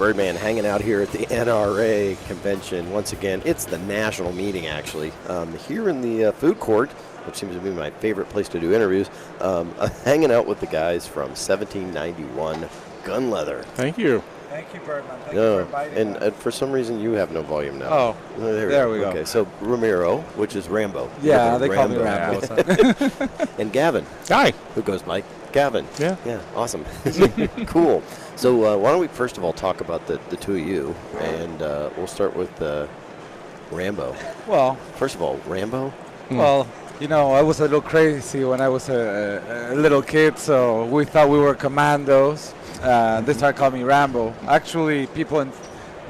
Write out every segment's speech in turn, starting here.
Birdman hanging out here at the NRA convention. Once again, it's the national meeting, actually. Here in the food court, which seems to be my favorite place to do interviews, hanging out with the guys from 1791 Gunleather. Thank you. Thank you, Birdman. Thank you for inviting us. And for some reason, you have no volume now. Oh, there we go. Okay, so Ramiro, which is Rambo. Yeah, they call me Rambo. And Gavin. Hi. Who goes by Gavin. Yeah. Yeah, awesome. Cool. So why don't we first of all talk about the two of you, and we'll start with Rambo. Well, first of all, Rambo? Well, you know, I was a little crazy when I was a little kid, so we thought we were commandos. They started calling me Rambo. Actually, people in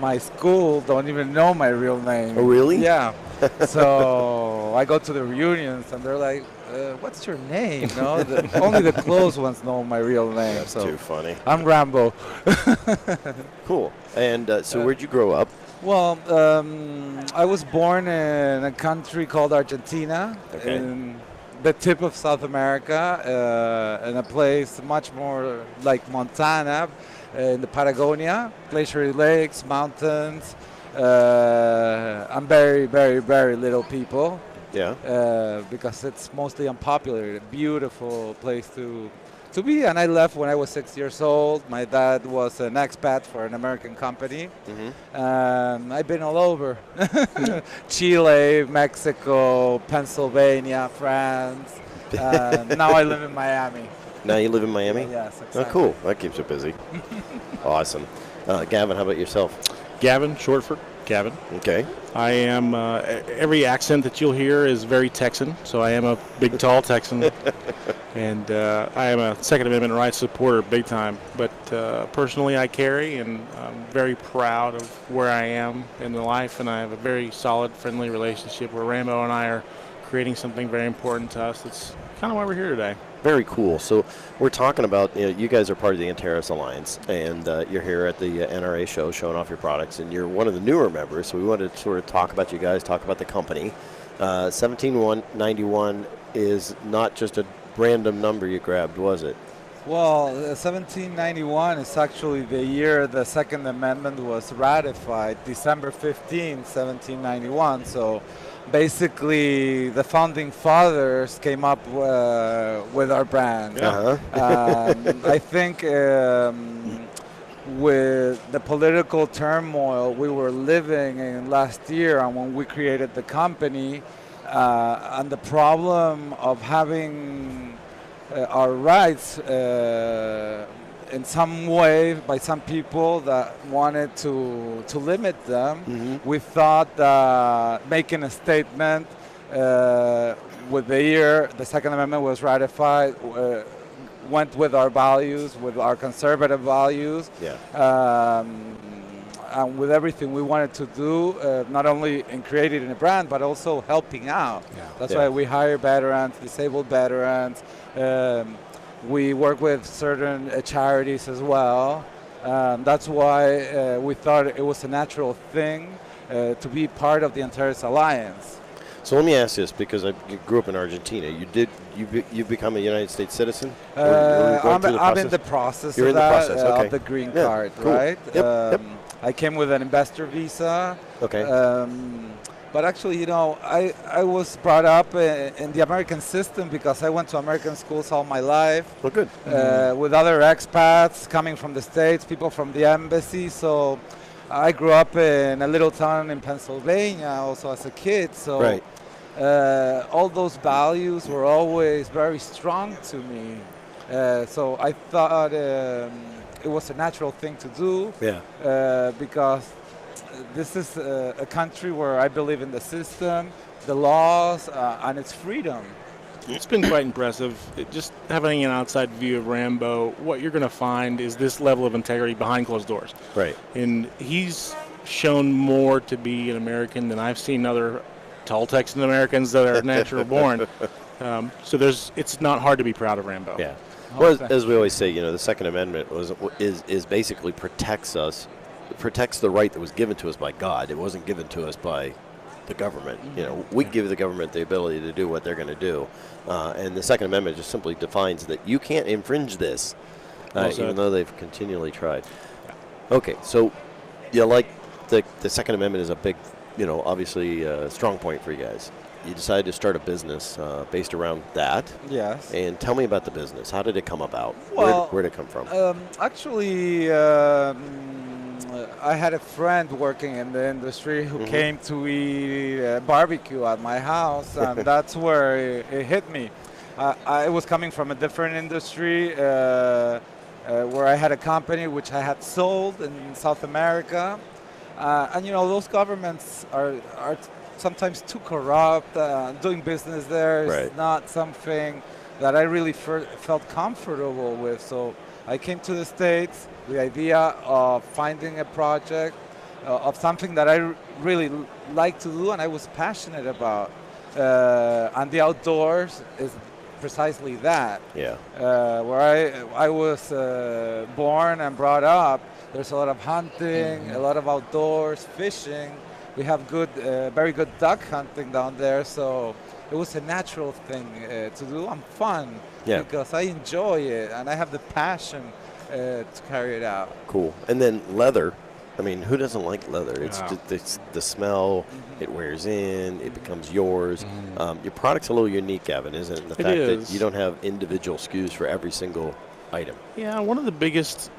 my school don't even know my real name. Oh, really? Yeah. So I go to the reunions, and they're like, what's your name? No, only the close ones know my real name. That's so too funny. I'm Rambo. Cool. And so where'd you grow up? Well, I was born in a country called Argentina, in the tip of South America, in a place much more like Montana, in the Patagonia, glacier lakes, mountains, and very, very, very little people. Yeah. Because it's mostly unpopular. A beautiful place to be. And I left when I was 6 years old. My dad was an expat for an American company. I've been all over. Chile, Mexico, Pennsylvania, France. Now I live in Miami. Now you live in Miami? Yes, exactly. Oh, cool. That keeps you busy. Awesome. Gavin, how about yourself? Gavin, short for Gavin. Okay. I am, every accent that you'll hear is very Texan, so I am a big, tall Texan. And I am a Second Amendment rights supporter, big time. But personally, I carry, and I'm very proud of where I am in the life, and I have a very solid, friendly relationship where Rambo and I are creating something very important to us. That's kind of why we're here today. Very cool. So we're talking about, you guys are part of the Antares Alliance, and you're here at the NRA show showing off your products, and you're one of the newer members, so we wanted to sort of talk about you guys, talk about the company. 1791 is not just a random number you grabbed, was it? Well, 1791 is actually the year the Second Amendment was ratified, December 15, 1791. So basically, the founding fathers came up with our brand. I think with the political turmoil we were living in last year, and when we created the company, and the problem of having our rights in some way by some people that wanted to limit them, we thought that making a statement with the year the Second Amendment was ratified went with our values, with our conservative values, and with everything we wanted to do, not only in creating a brand, but also helping out. That's why we hire veterans, disabled veterans. We work with certain charities as well. That's why we thought it was a natural thing to be part of the Antares Alliance. So let me ask this, because I grew up in Argentina. You've become a United States citizen? I'm in the process You're of in the that, process, okay. of the green card, cool. right? Yep. I came with an investor visa. Okay. But actually, you know, I was brought up in the American system because I went to American schools all my life. Well, good. With other expats coming from the States, people from the embassy. So I grew up in a little town in Pennsylvania also as a kid. So Right. All those values were always very strong to me. So I thought it was a natural thing to do. Because this is a country where I believe in the system, the laws, and its freedom. It's been quite impressive. Just having an outside view of Rambo, what you're going to find is this level of integrity behind closed doors. Right. And he's shown more to be an American than I've seen other tall Texan Americans that are natural born. So it's not hard to be proud of Rambo. Yeah. Well, as we always say, you know, the Second Amendment is basically protects the right that was given to us by God. It wasn't given to us by the government. You know, we give the government the ability to do what they're going to do, and the Second Amendment just simply defines that you can't infringe this, even though they've continually tried. Okay, so you like the Second Amendment is a big, obviously strong point for you guys. You decided to start a business based around that. Yes. And tell me about the business. How did it come about? Well, Where did it come from? Actually, I had a friend working in the industry who came to eat barbecue at my house, and that's where it hit me. I was coming from a different industry where I had a company which I had sold in South America. And those governments are sometimes too corrupt. Doing business there is not something that I really felt comfortable with. So I came to the States with the idea of finding a project of something that I really like to do and I was passionate about. And the outdoors is precisely that. Yeah. Where I was born and brought up, there's a lot of hunting, a lot of outdoors, fishing. We have very good duck hunting down there, so it was a natural thing to do and fun because I enjoy it and I have the passion to carry it out. Cool. And then leather. I mean, who doesn't like leather? It's just the smell. It wears in. It becomes yours. Your product's a little unique, Gavin, isn't it? The fact that you don't have individual SKUs for every single item. Yeah, one of the biggest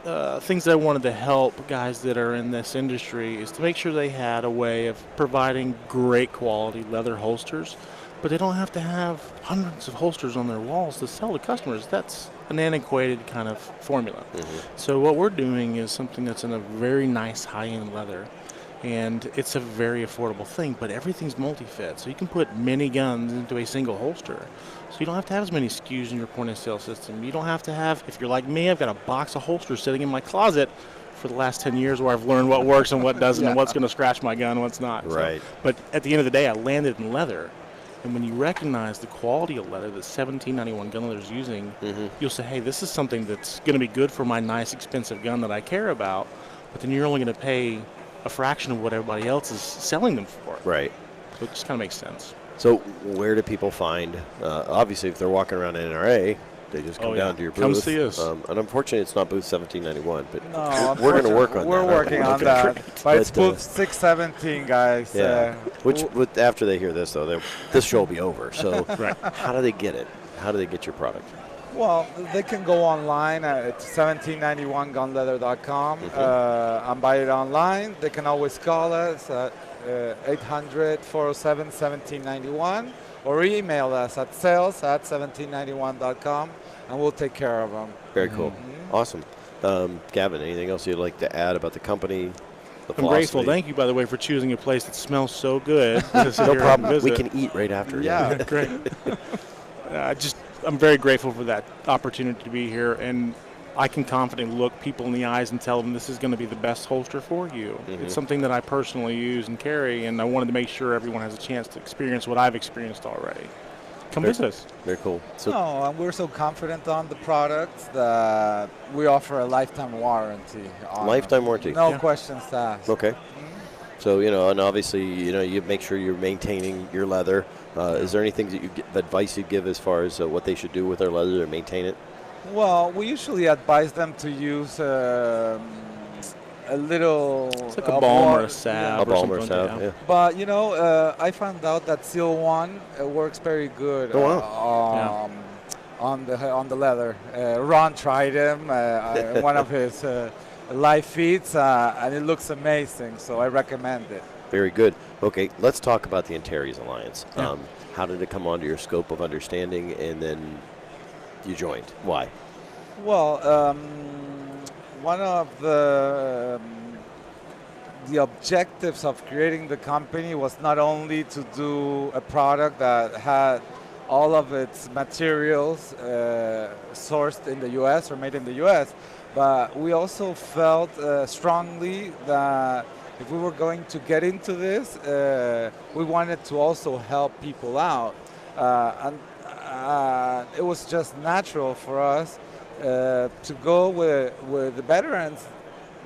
things that I wanted to help guys that are in this industry is to make sure they had a way of providing great quality leather holsters, but they don't have to have hundreds of holsters on their walls to sell to customers. That's an antiquated kind of formula. So what we're doing is something that's in a very nice high-end leather, and it's a very affordable thing, but everything's multi-fit. So you can put many guns into a single holster. So you don't have to have as many SKUs in your point-of-sale system. You don't have to have, if you're like me, I've got a box of holsters sitting in my closet for the last 10 years where I've learned what works and what doesn't and what's going to scratch my gun and what's not. Right. So, but at the end of the day, I landed in leather. And when you recognize the quality of leather that 1791 Gunleather is using, you'll say, hey, this is something that's going to be good for my nice, expensive gun that I care about, but then you're only going to pay a fraction of what everybody else is selling them for. Right. So it just kind of makes sense. So where do people find, obviously if they're walking around NRA, they just come down to your booth. Come see us. And unfortunately, it's not booth 1791, but No, we're going to work on that. We're working on that. But it's But, booth 617, guys. Yeah. After they hear this, though, this show will be over. So how do they get it? How do they get your product? Well, they can go online at 1791gunleather.com and buy it online. They can always call us at 800-407-1791 or email us at sales@1791.com and we'll take care of them. Very cool. Awesome. Gavin, anything else you'd like to add about the company? I'm grateful. Thank you, by the way, for choosing a place that smells so good. No problem. We can eat right after. Yeah. Great. I'm very grateful for that opportunity to be here, and I can confidently look people in the eyes and tell them this is going to be the best holster for you. It's something that I personally use and carry, and I wanted to make sure everyone has a chance to experience what I've experienced already. Come visit us. Very cool. So and we're so confident on the products that we offer a lifetime warranty. Lifetime warranty? No questions asked. Okay. So, and obviously, you make sure you're maintaining your leather. Is there anything that advice you give as far as what they should do with their leather to maintain it? Well, we usually advise them to use a little... It's like a balm or a salve. A balm or a salve, yeah. But, I found out that Seal 1 works very good on the leather. Ron tried him, one of his live feeds, and it looks amazing, so I recommend it. Very good. Okay, let's talk about the Antares Alliance. How did it come onto your scope of understanding, and then you joined? Why? Well, one of the objectives of creating the company was not only to do a product that had all of its materials sourced in the U.S. or made in the U.S., but we also felt strongly that if we were going to get into this, we wanted to also help people out. And it was just natural for us to go with the veterans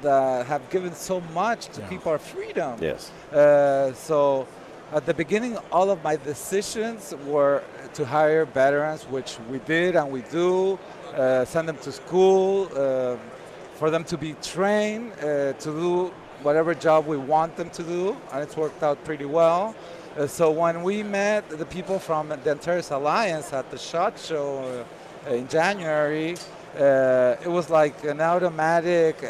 that have given so much to keep our freedom. Yes. So at the beginning, all of my decisions were to hire veterans, which we did and we do, send them to school, for them to be trained to do whatever job we want them to do, and it's worked out pretty well. So when we met the people from the Antares Alliance at the SHOT Show in January, it was like an automatic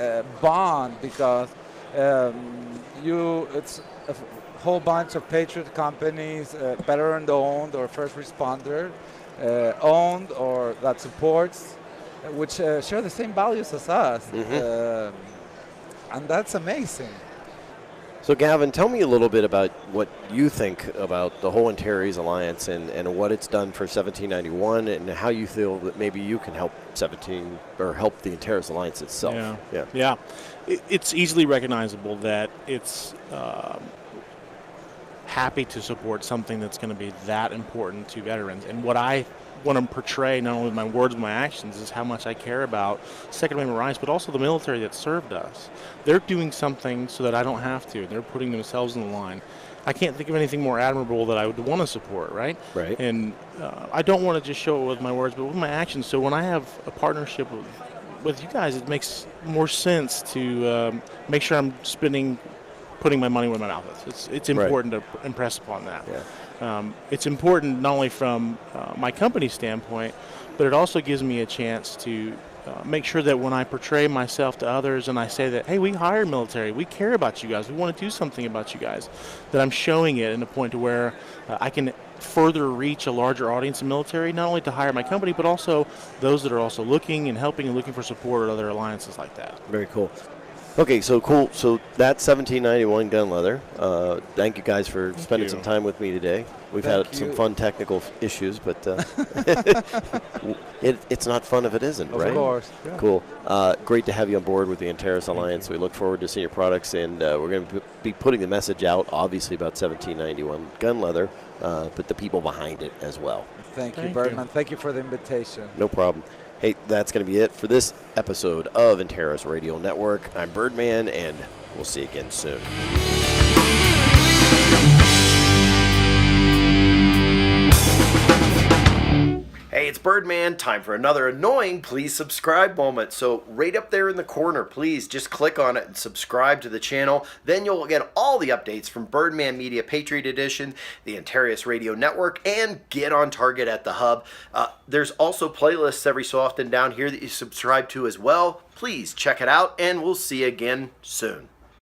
bond because it's a whole bunch of patriot companies, veteran-owned or first responder owned or that supports, which share the same values as us, and that's amazing. So, Gavin, tell me a little bit about what you think about the whole Antares Alliance and what it's done for 1791, and how you feel that maybe you can help help the Antares Alliance itself. Yeah. It's easily recognizable that it's happy to support something that's going to be that important to veterans. And what I want to portray, not only with my words but my actions, is how much I care about Second Amendment rights, but also the military that served us. They're doing something so that I don't have to. They're putting themselves in the line. I can't think of anything more admirable that I would want to support, right? Right. And I don't want to just show it with my words, but with my actions. So when I have a partnership with you guys, it makes more sense to make sure I'm putting my money where my mouth is. It's important to impress upon that. Yeah. It's important not only from my company standpoint, but it also gives me a chance to make sure that when I portray myself to others and I say that, hey, we hire military, we care about you guys, we want to do something about you guys, that I'm showing it in a point to where I can further reach a larger audience in military, not only to hire my company, but also those that are also looking and helping and looking for support at other alliances like that. Very cool. Okay, so cool. So that's 1791 Gunleather. Thank you guys for spending some time with me today. We've had some fun technical issues, but it's not fun if it isn't, right? Of course. Yeah. Cool. Great to have you on board with the Antares Alliance. We look forward to seeing your products, and we're going to be putting the message out, obviously, about 1791 Gunleather, but the people behind it as well. Thank you, Birdman. Thank you for the invitation. No problem. Hey, that's going to be it for this episode of Antares Radio Network. I'm Birdman, and we'll see you again soon. Hey, it's Birdman. Time for another annoying please subscribe moment. So right up there in the corner, please just click on it and subscribe to the channel. Then you'll get all the updates from Birdman Media Patriot Edition, the Antares Radio Network, and Get on Target at the Hub. There's also playlists every so often down here that you subscribe to as well. Please check it out, and we'll see you again soon.